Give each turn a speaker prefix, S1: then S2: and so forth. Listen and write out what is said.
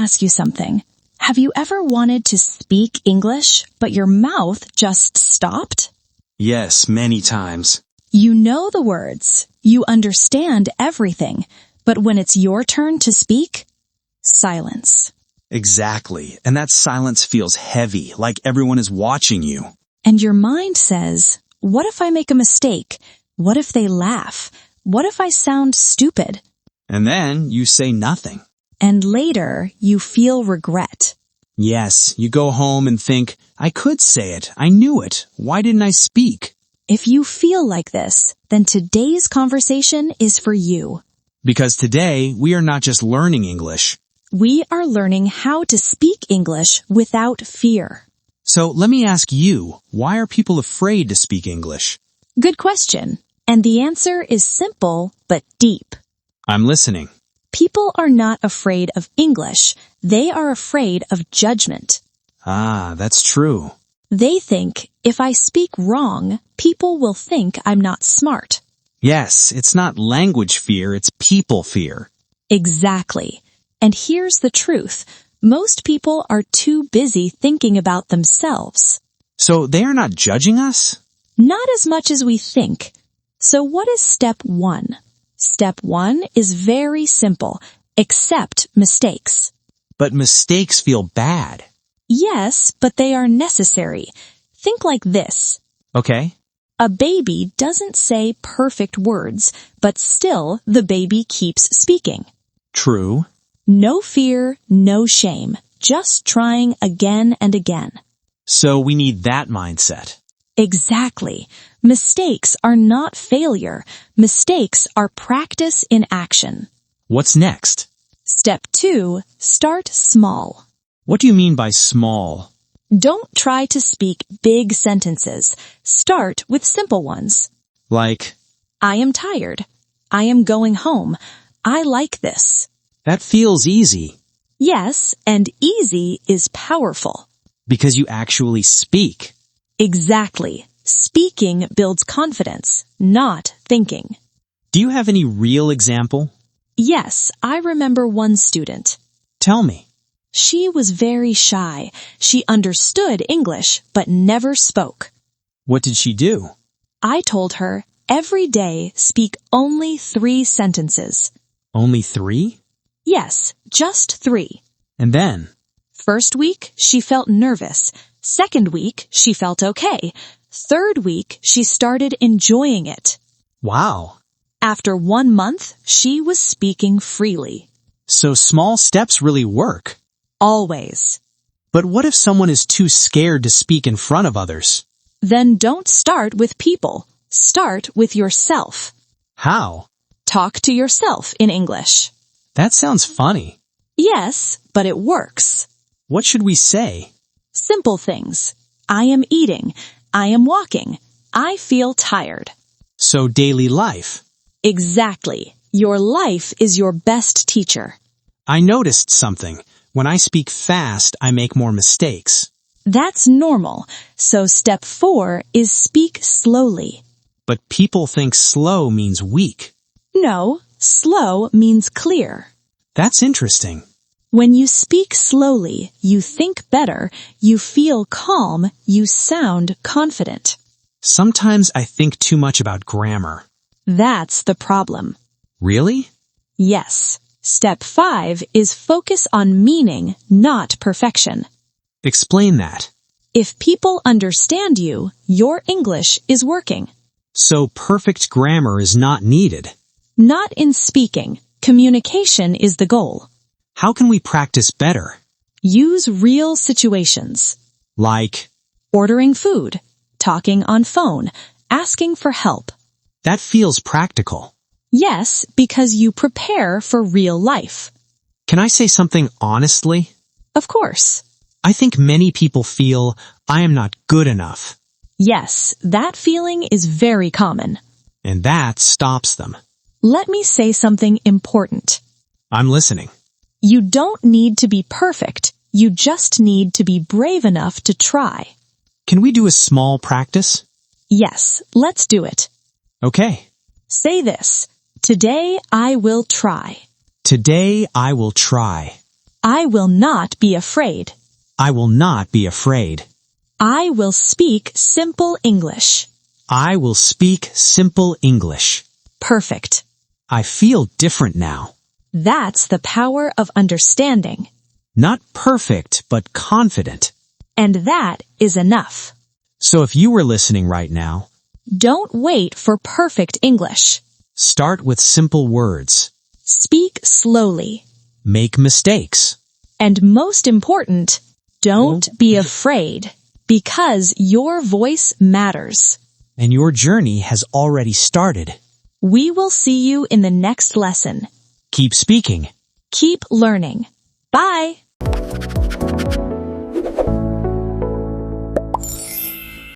S1: ask you something. Have you ever wanted to speak English, but your mouth just stopped?
S2: Yes, many times.
S1: You know the words. You understand everything. But when it's your turn to speak, silence.
S2: Exactly. And that silence feels heavy, like everyone is watching you.
S1: And your mind says, what if I make a mistake? What if they laugh? What if I sound stupid?
S2: And then you say nothing.
S1: And later, you feel regret.
S2: Yes, you go home and think, I could say it. I knew it. Why didn't I speak?
S1: If you feel like this, then today's conversation is for you.
S2: Because today, we are not just learning English.
S1: We are learning how to speak English without fear.
S2: So let me ask you, why are people afraid to speak English?
S1: Good question. And the answer is simple but deep.
S2: I'm listening.
S1: People are not afraid of English. They are afraid of judgment.
S2: Ah, that's true.
S1: They think, if I speak wrong, people will think I'm not smart.
S2: Yes, it's not language fear, it's people fear.
S1: Exactly. And here's the truth. Most people are too busy thinking about themselves.
S2: So they are not judging us?
S1: Not as much as we think. So what is step 1? Step 1 is very simple. Accept mistakes.
S2: But mistakes feel bad.
S1: Yes, but they are necessary. Think like this.
S2: Okay.
S1: A baby doesn't say perfect words, but still the baby keeps speaking.
S2: True.
S1: No fear, no shame. Just trying again and again.
S2: So we need that mindset.
S1: Exactly. Mistakes are not failure. Mistakes are practice in action.
S2: What's next?
S1: Step 2, start small.
S2: What do you mean by small?
S1: Don't try to speak big sentences. Start with simple ones.
S2: Like,
S1: I am tired. I am going home. I like this.
S2: that feels easy.
S1: Yes, and easy is powerful.
S2: Because you actually speak.
S1: Exactly. Speaking builds confidence, not thinking.
S2: Do you have any real example?
S1: Yes, I remember one student.
S2: Tell me.
S1: She was very shy. She understood English, but never spoke.
S2: What did she do?
S1: I told her, every day speak only 3 sentences.
S2: Only 3?
S1: Yes, just 3.
S2: And then?
S1: First week, she felt nervous. Second week, she felt okay. Third week, she started enjoying it.
S2: Wow.
S1: After 1 month, she was speaking freely.
S2: So small steps really work.
S1: Always.
S2: But what if someone is too scared to speak in front of others?
S1: Then don't start with people. Start with yourself.
S2: How?
S1: Talk to yourself in English.
S2: That sounds funny.
S1: Yes, but it works.
S2: What should we say?
S1: Simple things. I am eating. I am walking. I feel tired.
S2: So daily life.
S1: Exactly. Your life is your best teacher.
S2: I noticed something. When I speak fast, I make more mistakes.
S1: That's normal. So step 4 is speak slowly.
S2: But people think slow means weak.
S1: No, slow means clear.
S2: That's interesting.
S1: When you speak slowly, you think better, you feel calm, you sound confident.
S2: Sometimes I think too much about grammar.
S1: That's the problem.
S2: Really?
S1: Yes. Step 5 is focus on meaning, not perfection.
S2: Explain that.
S1: If people understand you, your English is working.
S2: So perfect grammar is not needed.
S1: Not in speaking. Communication is the goal.
S2: How can we practice better?
S1: Use real situations.
S2: Like,
S1: Ordering food, talking on phone, asking for help.
S2: that feels practical.
S1: Yes, because you prepare for real life.
S2: Can I say something honestly?
S1: Of course.
S2: I think many people feel I am not good enough.
S1: Yes, that feeling is very common.
S2: And that stops them.
S1: Let me say something important.
S2: I'm listening.
S1: You don't need to be perfect. You just need to be brave enough to try.
S2: Can we do a small practice?
S1: Yes, let's do it.
S2: Okay.
S1: Say this. Today I will try.
S2: Today I will try.
S1: I will not be afraid.
S2: I will not be afraid.
S1: I will speak simple English.
S2: I will speak simple English.
S1: Perfect.
S2: I feel different now.
S1: That's the power of understanding.
S2: Not perfect, but confident.
S1: And that is enough.
S2: So if you were listening right now,
S1: don't wait for perfect English.
S2: start with simple words.
S1: Speak slowly.
S2: Make mistakes.
S1: And most important, don't be afraid, because your voice matters.
S2: And your journey has already started.
S1: We will see you in the next lesson.
S2: Keep speaking.
S1: Keep learning. Bye!